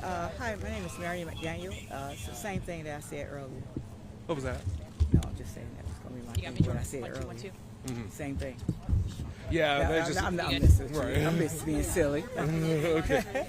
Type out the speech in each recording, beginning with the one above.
Hi, my name is Mary McDaniel. It's the same thing that I said earlier. What was that? No, I'm just saying that was going to be my You got thing, me what I join said one, two, one, earlier. two. Same thing. Yeah, No, that's just I'm good? messing with Right. you. I'm just being silly. okay.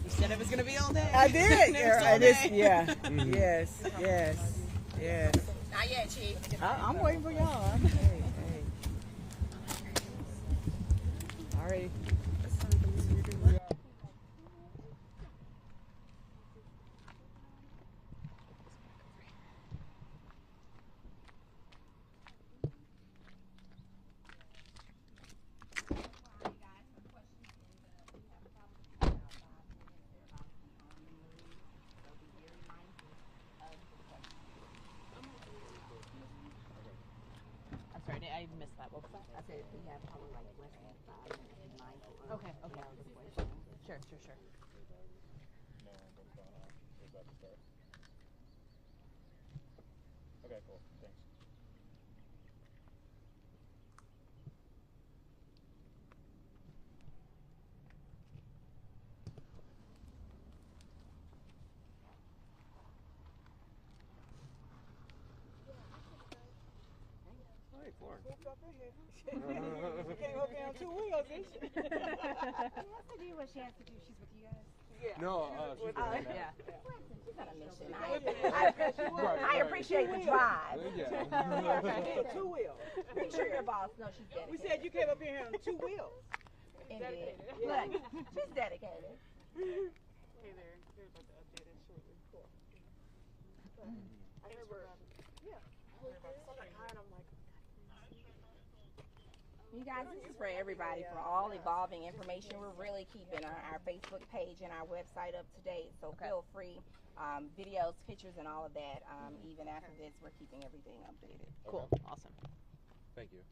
You said it was going to be all day. I did. Never Yeah, all day. yeah. Yes. Yes. Not yet, Chief. I'm waiting for y'all. Hey. All right. I'm sorry, I missed that. What was that? I said we have probably like less than 5 minutes to be mindful of. Okay. Sure. Okay, cool. Thanks. Hey, Florence. She came up here on 2 wheels, didn't she? She has to do what she has to do. She's with you guys. No, she's doing that. Yeah. She's on a mission. Right. I appreciate the drive. Yeah. 2 wheels. Make sure your boss knows she's dedicated. We said you came up here on 2 wheels. Indeed. Look, she's dedicated. Hey there, they're about to update us shortly. Cool. I heard we're, yeah. I saw that car and I'm like, You guys, this is for everybody, for all evolving information. We're really keeping our Facebook page and our website up to date, so feel free. Videos, pictures, and all of that. Even after this, we're keeping everything updated. Cool. Awesome. Thank you.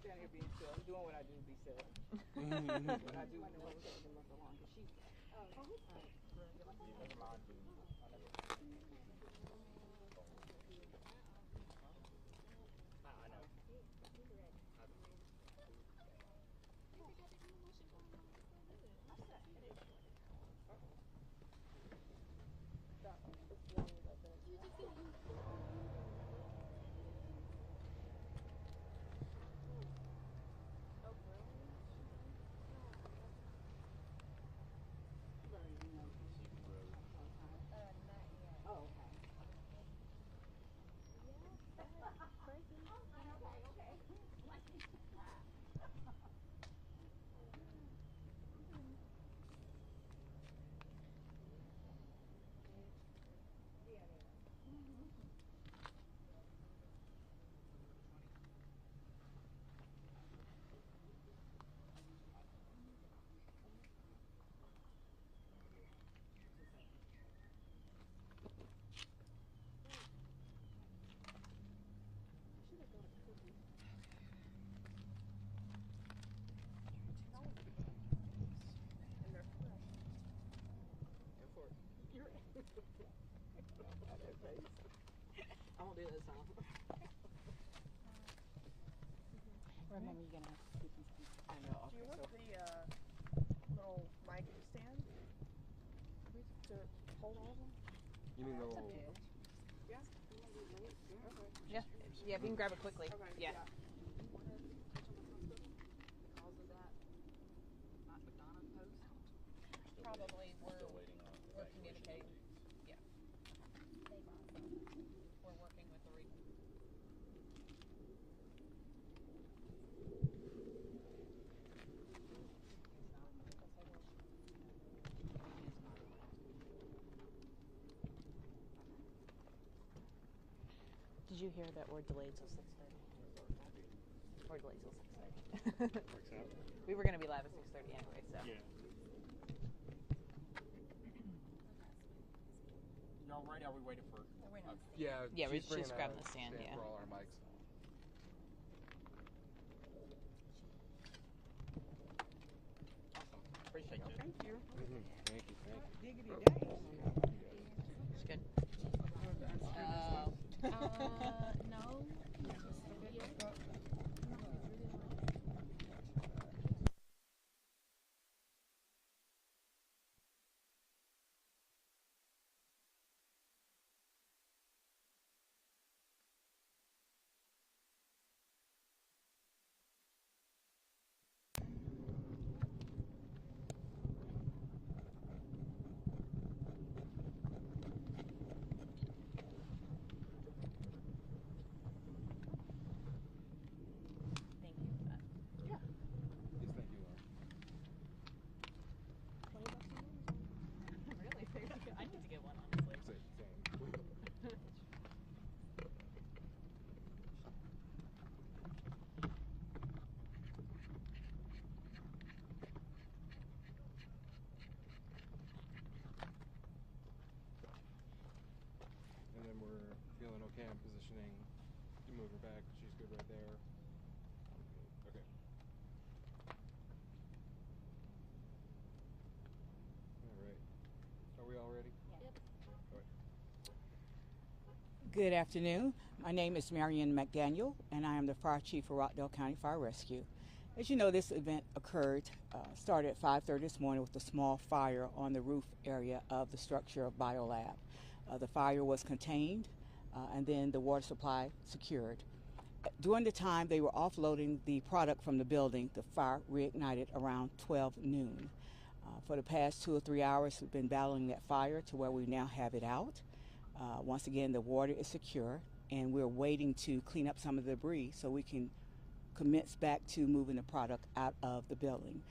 Down here being silly. I'm doing what I do, be silly. What I do when the road doesn't look along. She's I won't do this time. Remember, you're gonna have to keep these people. I know. do you want the little mic stand to hold all of them? You mean the little... Yeah. Yeah. Yeah, if you can grab it quickly. Okay. Yeah. Probably we're communicating. Yeah. We're working with the you hear that we're delayed till 6:30? We're delayed till 6:30. Works out. We were going to be live at 6:30 anyway, so. Yeah. Y'all ready? Are we waiting for? Yeah. Yeah, we're she's bringing just grabbing the stand, yeah. for all our mics. Awesome. Appreciate you. Thank you. Thank you. Diggity days. It's good. No. Thank you for that. Yes, thank you. Really? I need to get one, honestly. Same. And then we're feeling okay on positioning. You move her back. She's good right there. Okay. All right. Are we all ready? Yep. All right. Good afternoon. My name is Marion McDaniel, and I am the Fire Chief for Rockdale County Fire Rescue. As you know, this event started at 5:30 this morning with a small fire on the roof area of the structure of BioLab. The fire was contained, and then the water supply secured. During the time they were offloading the product from the building, the fire reignited around 12 noon. For the past 2 or 3 hours, we've been battling that fire to where we now have it out. Once again, the water is secure, and we're waiting to clean up some of the debris so we can commence back to moving the product out of the building.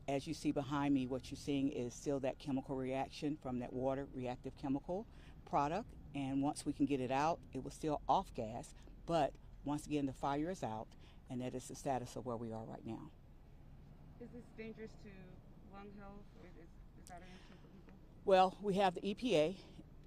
As you see behind me, what you're seeing is still that chemical reaction from that water reactive chemical product, and once we can get it out, it was still off gas, but once again the fire is out, and that is the status of where we are right now. Is this dangerous to lung health? Is that an issue for people? Well, we have the EPA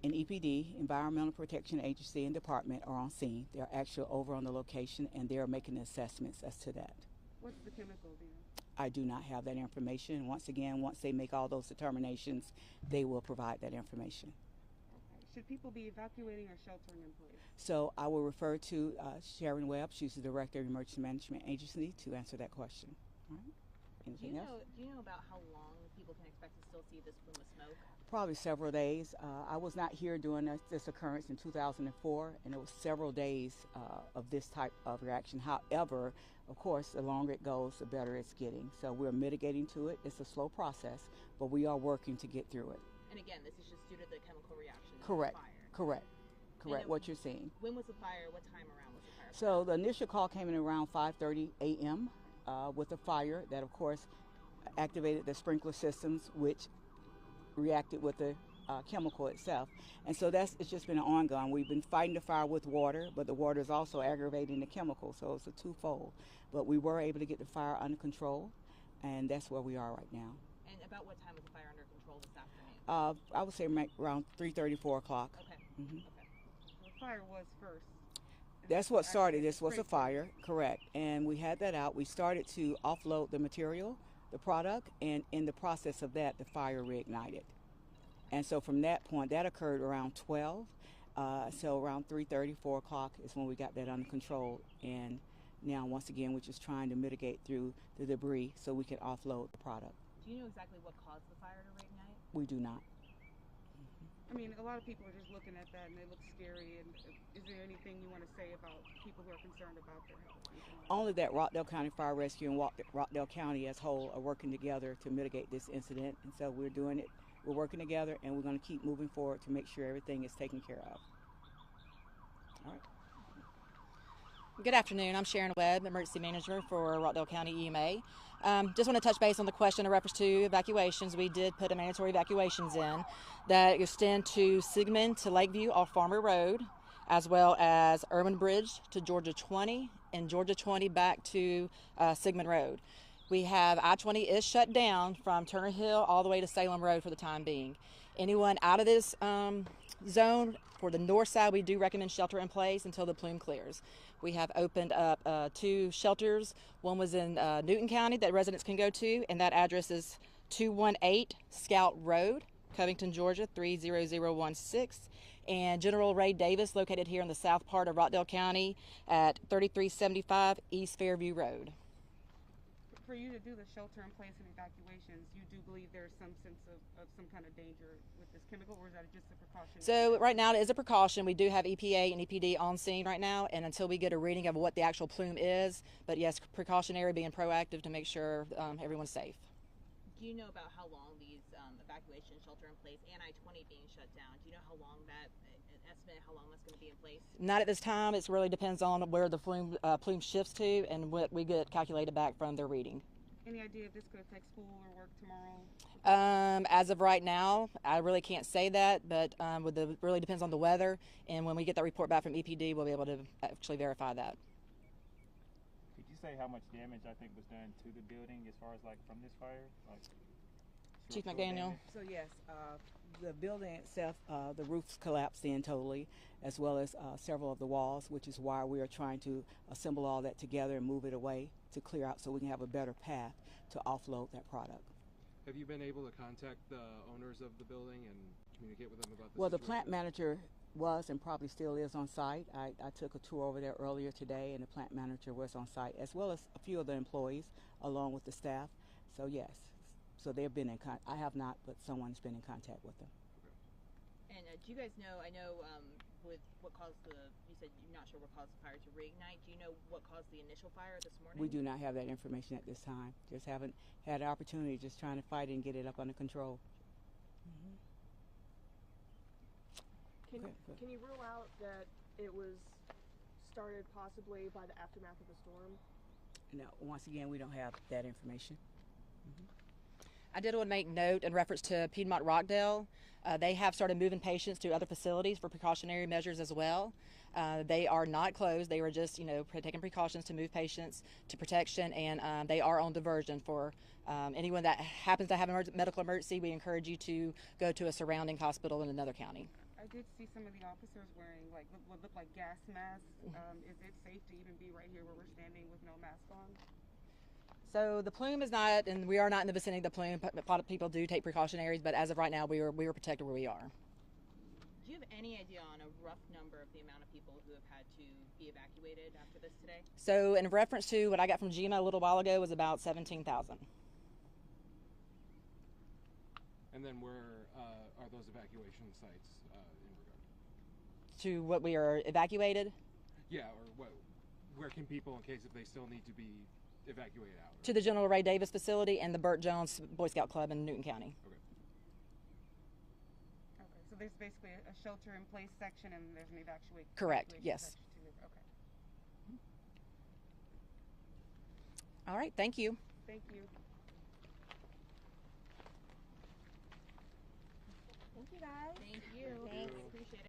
and EPD, Environmental Protection Agency and Department, are on scene. They're actually over on the location, and they're making assessments as to that. What's the chemical then? I do not have that information. Once again, once they make all those determinations, they will provide that information. Okay. Should people be evacuating or sheltering in place? So I will refer to Sharon Webb. She's the Director of Emergency Management Agency, to answer that question. All right. Anything else? Do you know about how long people can expect to still see this plume of smoke? Probably several days. I was not here during this occurrence in 2004, and it was several days of this type of reaction. However, of course, the longer it goes, the better it's getting. So we're mitigating to it. It's a slow process, but we are working to get through it. And again, this is just due to the chemical reaction. Correct. Of the fire. Correct. What you're seeing. When was the fire? What time around was the fire? So the initial call came in around 5:30 a.m. With a fire that, of course, activated the sprinkler systems, which reacted with the chemical itself. And so it's just been an ongoing. We've been fighting the fire with water, but the water is also aggravating the chemical, so it's a twofold. But we were able to get the fire under control, and that's where we are right now. And about what time was the fire under control this afternoon? I would say around 3:30, 4 o'clock. Okay. Mm-hmm. Okay. The fire was first. That's what started. This was a fire, correct. And we had that out. We started to offload the material, the product, and in the process of that, the fire reignited. And so from that point, that occurred around 12. So around 3:30, 4 o'clock is when we got that under control. And now, once again, we're just trying to mitigate through the debris so we can offload the product. Do you know exactly what caused the fire to reignite? We do not. I mean, a lot of people are just looking at that and it looks scary. And is there anything you want to say about people who are concerned about their health? Only that Rockdale County Fire Rescue and Rockdale County as a whole are working together to mitigate this incident. And so we're doing it. We're working together, and we're going to keep moving forward to make sure everything is taken care of. All right. Good afternoon. I'm Sharon Webb, Emergency Manager for Rockdale County EMA. Just want to touch base on the question in reference to evacuations. We did put a mandatory evacuations in that extend to Sigmund to Lakeview off Farmer Road. as well as Irwin Bridge to Georgia 20 and Georgia 20 back to Sigmund Road. We have I-20 is shut down from Turner Hill all the way to Salem Road for the time being. Anyone out of this zone, for the north side, we do recommend shelter in place until the plume clears. We have opened up 2 shelters. One was in Newton County that residents can go to, and that address is 218 Scout Road, Covington, Georgia 30016. And General Ray Davis, located here in the south part of Rockdale County at 3375 East Fairview Road. For you to do the shelter in place and evacuations, you do believe there's some sense of some kind of danger with this chemical, or is that just a precaution? So right now it is a precaution. We do have EPA and EPD on scene right now, and until we get a reading of what the actual plume is, but yes, precautionary, being proactive to make sure everyone's safe. Do you know about how long these evacuation shelter in place and I-20 being shut down? Do you know how long that, an estimate how long that's going to be in place? Not at this time. It really depends on where the plume shifts to and what we get calculated back from their reading. Any idea if this could affect school or work tomorrow? As of right now, I really can't say that, but really depends on the weather, and when we get that report back from EPD, we'll be able to actually verify that. Could you say how much damage I think was done to the building as far as like from this fire? Like Chief McDaniel. So yes, the building itself, the roof's collapsed in totally, as well as several of the walls, which is why we are trying to assemble all that together and move it away to clear out so we can have a better path to offload that product. Have you been able to contact the owners of the building and communicate with them about this? Well, the situation? plant manager was and probably still is on site. I took a tour over there earlier today, and the plant manager was on site, as well as a few of the employees along with the staff. So yes, so they've been in contact. I have not, but someone's been in contact with them. And do you guys know, I know with what caused you said you're not sure what caused the fire to reignite. Do you know what caused the initial fire this morning? We do not have that information at this time. Just haven't had an opportunity, just trying to fight it and get it up under control. Can you rule out that it was started possibly by the aftermath of the storm? No, once again, we don't have that information. I did want to make note in reference to Piedmont Rockdale. They have started moving patients to other facilities for precautionary measures as well. They are not closed. They were just, taking precautions to move patients to protection, and they are on diversion for anyone that happens to have a medical emergency. We encourage you to go to a surrounding hospital in another county. I did see some of the officers wearing what looked like gas masks. Is it safe to even be right here where we're standing with no mask on? So the plume is not, and we are not in the vicinity of the plume. A lot of people do take precautionaries, but as of right now, we were protected where we are. Do you have any idea on a rough number of the amount of people who have had to be evacuated after this today? So in reference to what I got from GMA a little while ago was about 17,000. And then where are those evacuation sites in regard? To what we are evacuated? Yeah, or where can people, in case if they still need to be evacuated out? To the General Ray Davis facility and the Burt Jones Boy Scout Club in Newton County. Okay. Okay, so there's basically a shelter in place section and there's an evacuation. Correct, yes. Section too. Okay. All right, thank you. Thank you. Thank you guys. Thank you. Thanks. Appreciate it.